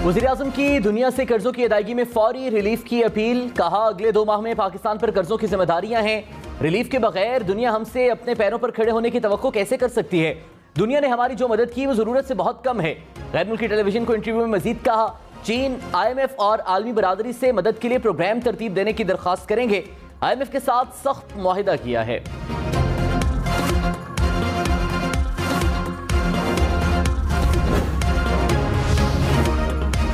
वज़ीर-ए-आज़म की दुनिया से कर्जों की अदायगी में फौरी रिलीफ की अपील। कहा अगले 2 माह में पाकिस्तान पर कर्जों की जिम्मेदारियां हैं। रिलीफ के बगैर दुनिया हमसे अपने पैरों पर खड़े होने की तवक्को कैसे कर सकती है। दुनिया ने हमारी जो मदद की वो जरूरत से बहुत कम है। गैर मुल्की टेलीविजन को इंटरव्यू में मजीद कहा, चीन IMF और आलमी बरादरी से मदद के लिए प्रोग्राम तरतीब देने की दरख्वास्त करेंगे। IMF के साथ सख्त मुआहिदा किया है।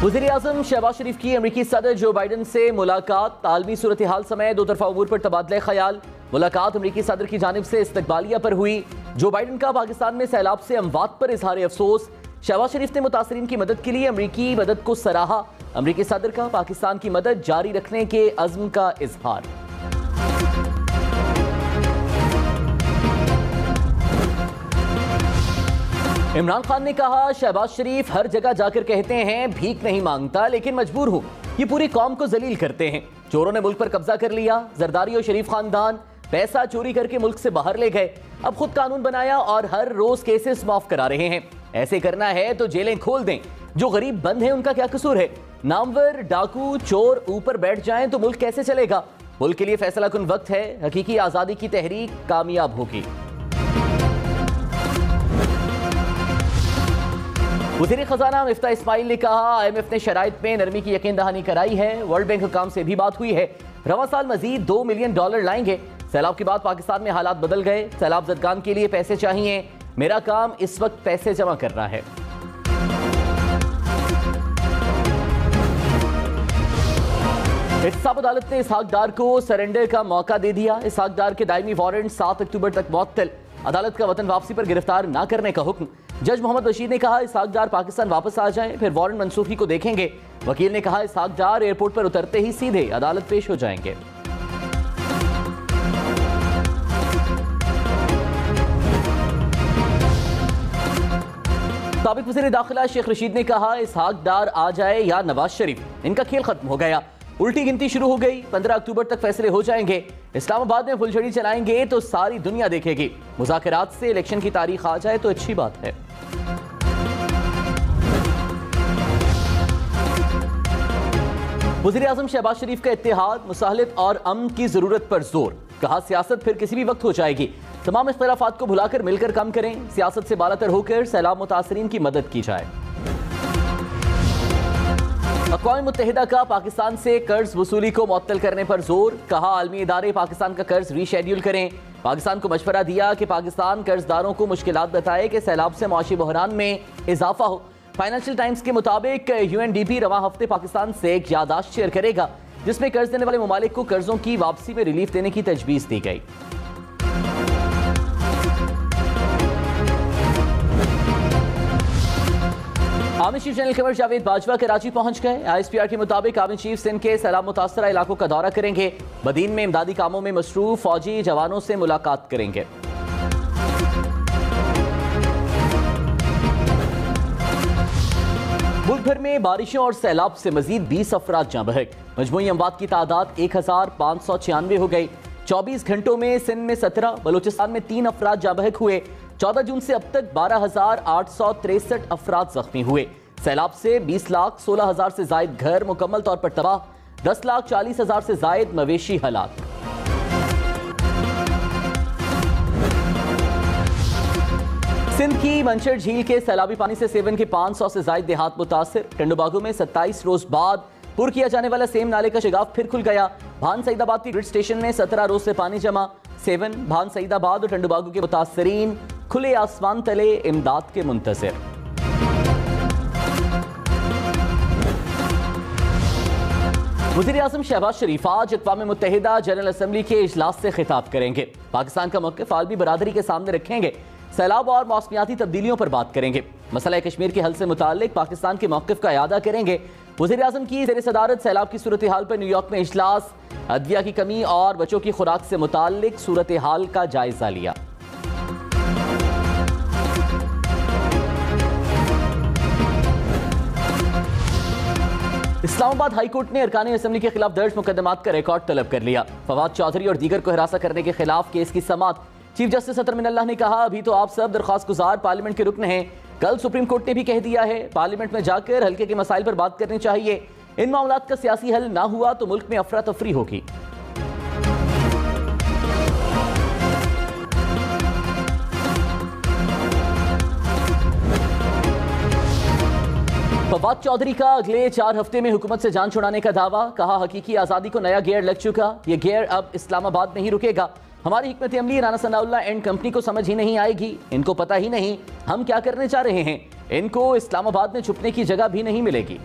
वज़ीर-ए-आज़म शहबाज शरीफ की अमेरिकी सदर जो बाइडन से मुलाकात। आलमी सूरत हाल समय दो तरफा अमूर पर तबादला ख्याल। मुलाकात अमेरिकी सदर की जानिब से इस्तकबालिया पर हुई। जो बाइडन का पाकिस्तान में सैलाब से अमवात पर इजहार अफसोस। शहबाज शरीफ ने मुतासरीन की मदद के लिए अमेरिकी मदद को सराहा। अमेरिकी सदर का पाकिस्तान की मदद जारी रखने के अज़्म का इजहार। इमरान खान ने कहा, शहबाज शरीफ हर जगह जाकर कहते हैं भीख नहीं मांगता लेकिन मजबूर हूं। ये पूरी कौम को जलील करते हैं। चोरों ने मुल्क पर कब्जा कर लिया। जरदारी और शरीफ खानदान पैसा चोरी करके मुल्क से बाहर ले गए। अब खुद कानून बनाया और हर रोज केसेस माफ करा रहे हैं। ऐसे करना है तो जेलें खोल दें। जो गरीब बंद है उनका क्या कसूर है। नामवर डाकू चोर ऊपर बैठ जाएं तो मुल्क कैसे चलेगा। मुल्क के लिए फैसला कुन वक्त है। हकीकी आजादी की तहरीक कामयाब होगी। वज़ीर खजाना मिफ्ताह इस्माइल ने कहा, IMF ने शराइत में नरमी की यकीन दहानी कराई है। वर्ल्ड बैंक हुकाम से भी बात हुई है। रवां साल मजीद $2 मिलियन लाएंगे। सैलाब के बाद पाकिस्तान में हालात बदल गए। सैलाब ज़दगान के लिए पैसे चाहिए। मेरा काम इस वक्त पैसे जमा करना है। एहतसाब अदालत ने इसहाक डार को सरेंडर का मौका दे दिया। इसहाक डार के दायमी वारंट 7 अक्टूबर तक मुअत्तल। अदालत का वतन वापसी पर गिरफ्तार न करने का हुक्म। जज मोहम्मद बशीर ने कहा, इसहाक डार पाकिस्तान वापस आ जाएं, फिर वारंट मनसूखी को देखेंगे। वकील ने कहा, इसहाक डार एयरपोर्ट पर उतरते ही सीधे अदालत पेश हो जाएंगे। साबिक वज़ीर दाखिला शेख रशीद ने कहा, इसहाक डार आ जाए या नवाज शरीफ, इनका खेल खत्म हो गया। उल्टी गिनती शुरू हो गई। 15 अक्टूबर तक फैसले हो जाएंगे। इस्लामाबाद में फुलझड़ी चलाएंगे तो सारी दुनिया देखेगी। मुज़ाकरात से इलेक्शन की तारीख आ जाए तो अच्छी बात है। वज़ीर-ए-आज़म शहबाज शरीफ का इत्तेहाद, मुसाहलत और अमन की जरूरत पर जोर। कहा, सियासत फिर किसी भी वक्त हो जाएगी। तमाम इख्तिलाफात को भुलाकर मिलकर काम करें। सियासत से बालातर होकर सैलाब मुतासरीन की मदद की जाए। अक़वाम मुत्तहिदा का पाकिस्तान से कर्ज वसूली को मुअत्तल करने पर जोर। कहा, आलमी इदारे पाकिस्तान का कर्ज रीशेड्यूल करें। पाकिस्तान को मशवरा दिया कि पाकिस्तान कर्जदारों को मुश्किलात बताए कि सैलाब से मुआशी बहरान में इजाफा हो। फाइनेंशियल टाइम्स के मुताबिक UNDP रवां हफ्ते पाकिस्तान से एक यादाश्त शेयर करेगा जिसमें कर्ज देने वाले ममालिक को कर्जों की वापसी में रिलीफ देने की तजवीज़ दी गई। Army chief general Qamar Javed Bajwa Karachi पहुंच गए। ISPR के मुताबिक आर्मी चीफ सिंध के सैलाब मुतासरा इलाकों का दौरा करेंगे। बदीन में इमदादी कामों में मसरूफ फौजी जवानों से मुलाकात करेंगे। मुल्क भर में बारिशों और सैलाब से मजीद 20 अफराद जाँ बहक। मजमूई अमवात की तादाद 1596 हो गई। 24 घंटों में सिंध में 17, बलूचिस्तान में 3 अफराद जाँ बहक हुए। 14 जून से अब तक 12,863 अफराद जख्मी हुए। सैलाब से 20,16,000 से जायद घर मुकम्मल तौर पर तबाह। 10,40,000 से जायद मवेशी हलाक। सिंध की मंशर झील के सैलाबी पानी से सेवन के 500 से जायद देहात मुतासिर। टंडोबागो में 27 रोज बाद पुर किया जाने वाला सेम नाले का शिगाफ फिर खुल गया। भान सईदाबाद की ग्रिड स्टेशन में 17 रोज से पानी जमा। सेवन, भान सईदाबाद और टंडोबागो के मुतासरीन खुले आसमान तले इमदाद के मुंतज़िर। वज़ीर-ए-आज़म शहबाज शरीफ आज अक़वाम मुत्तहिदा जनरल असम्बली के इजलास से खिताब करेंगे। पाकिस्तान का मौक़िफ़ आलमी बरादरी के सामने रखेंगे। सैलाब और मौसमियाती तब्दीलियों पर बात करेंगे। मसला कश्मीर के हल से मुताल्लिक पाकिस्तान के मौक़िफ़ का इआदा करेंगे। वज़ीर-ए-आज़म की ज़ेर सदारत सैलाब की सूरत हाल पर न्यूयॉर्क में इजलास। अदविया की कमी और बच्चों की खुराक से मुताल्लिक सूरत हाल का जायजा लिया। इस्लामाबाद हाईकोर्ट ने अरकान असम्बली के खिलाफ दर्ज मुकदमात का रिकॉर्ड तलब कर लिया। फवाद चौधरी और दीगर को हिरासत करने के खिलाफ केस की समाअत। चीफ जस्टिस अतर मिनल्लाह ने कहा, अभी तो आप सब दरख्वास्त गुजार पार्लियामेंट के रुकन हैं, कल सुप्रीम कोर्ट ने भी कह दिया है पार्लियामेंट में जाकर हल्के के मसाइल पर बात करनी चाहिए। इन मामलात का सियासी हल ना हुआ तो मुल्क में अफरा तफरी होगी। फवाद चौधरी का अगले 4 हफ्ते में हुकूमत से जान छुड़ाने का दावा। कहा हकीकी आजादी को नया गियर लग चुका, यह गियर अब इस्लामाबाद में ही रुकेगा। हमारी हिकमत अमली राना सनाउल्लाह एंड कंपनी को समझ ही नहीं आएगी। इनको पता ही नहीं हम क्या करने जा रहे हैं। इनको इस्लामाबाद में छुपने की जगह भी नहीं मिलेगी।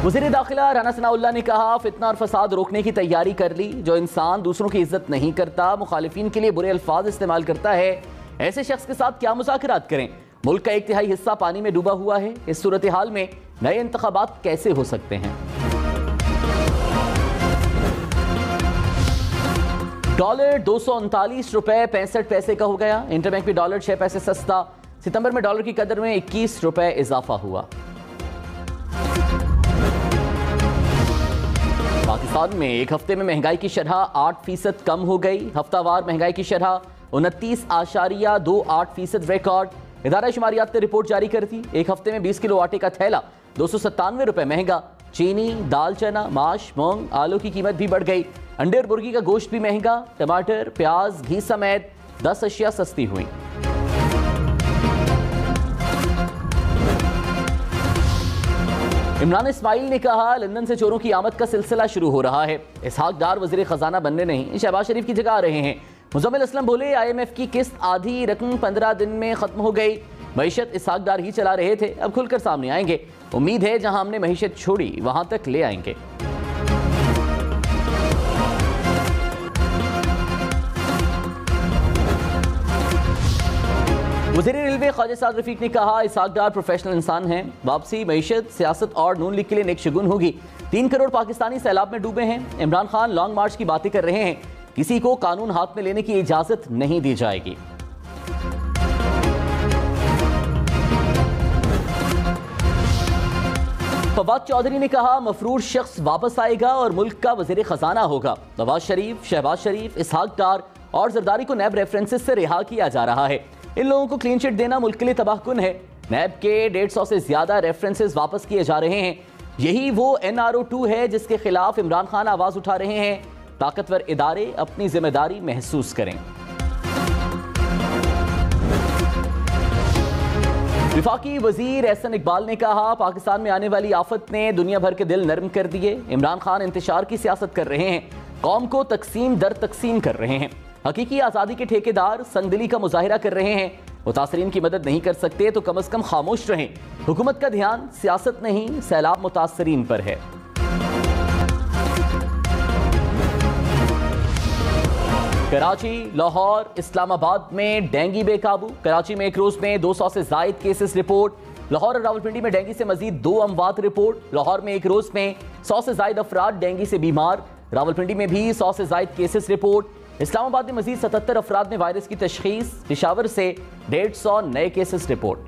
वज़ीर दाखिला राना सनाउल्लाह ने कहा फितना और फसाद रोकने की तैयारी कर ली। जो इंसान दूसरों की इज्जत नहीं करता, मुखालिफिन के लिए बुरे अल्फाज इस्तेमाल करता है, ऐसे शख्स के साथ क्या मुज़ाकरात करें। मुल्क का 1/3 हिस्सा पानी में डूबा हुआ है। इस सूरत हाल में नए इंतखाबात कैसे हो सकते हैं। डॉलर 239 रुपए 65 पैसे का हो गया। इंटरबैंक में डॉलर 6 पैसे सस्ता। सितंबर में डॉलर की कदर में 21 रुपए इजाफा हुआ। पाकिस्तान में एक हफ्ते में महंगाई की शरह 8% कम हो गई। हफ्तावार महंगाई की शरह 29.28% रिकॉर्ड। इदारा शुमारियात ने रिपोर्ट जारी कर दी। एक हफ्ते में 20 किलो आटे का थैला 297 रुपए महंगा। चीनी, दाल चना, माश, मूंग, आलू की कीमत भी बढ़ गई। अंडे और मुर्गी का गोश्त भी महंगा। टमाटर, प्याज, घी समेत 10 अशिया सस्ती हुई। इमरान इस्माइल ने कहा लंदन से चोरों की आमद का सिलसिला शुरू हो रहा है। इसहाक डार वज़ीर खजाना बनने नहीं, शहबाज शरीफ की जगह आ रहे हैं। मुज़म्मिल असलम बोले IMF की किस्त आधी रकम 15 दिन में खत्म हो गई। मईशत इसहाक डार ही चला रहे थे, अब खुलकर सामने आएंगे। उम्मीद है जहां हमने मईशत छोड़ी वहां तक ले आएंगे। वज़ीर रेलवे ख्वाजा साद रफीक ने कहा इसहाक डार प्रोफेशनल इंसान हैं। वापसी, मईशत, सियासत और नून लीग के लिए नेक शगुन होगी। 3 करोड़ पाकिस्तानी सैलाब में डूबे हैं। इमरान खान लॉन्ग मार्च की बातें कर रहे हैं। किसी को कानून हाथ में लेने की इजाजत नहीं दी जाएगी। फवाद चौधरी ने कहा मफरूर शख्स वापस आएगा और मुल्क का वज़ीर खजाना होगा। नवाज शरीफ, शहबाज शरीफ, इसहाक डार और जरदारी को नैब रेफरेंसेस से रिहा किया जा रहा है। इन लोगों को क्लीन चिट देना मुल्क के लिए तबाहकुन है। नैब के 150 से ज्यादा रेफरेंसेस वापस किए जा रहे हैं। यही वो NRO2 है जिसके खिलाफ इमरान खान आवाज उठा रहे हैं। ताकतवर इदारे अपनी जिम्मेदारी महसूस करें। विफाकी वजीर एहसन इकबाल ने कहा पाकिस्तान में आने वाली आफत ने दुनिया भर के दिल नरम कर दिए। इमरान खान इंतशार की सियासत कर रहे हैं, कौम को तकसीम दर तकसीम कर रहे हैं। हकीकी आज़ादी के ठेकेदार संगदिली का मुजाहिरा कर रहे हैं। मुतासरीन की मदद नहीं कर सकते तो कम अज कम खामोश रहें। हुकूमत का ध्यान सियासत नहीं सैलाब मुतासरीन पर है। कराची, लाहौर, इस्लामाबाद में डेंगू बेकाबू। कराची में एक रोज में 200 से जायद केसेस रिपोर्ट। लाहौर और रावलपिंडी में डेंगू से मजीद 2 अमवात रिपोर्ट। लाहौर में एक रोज में 100 से जायद अफराद डेंगू से बीमार। रावलपिंडी में भी 100 से जायद केसेस रिपोर्ट। इस्लामाबाद में मजीद 77 अफराद में वायरस की तशखीस। पेशावर से 150 नए केसेस रिपोर्ट।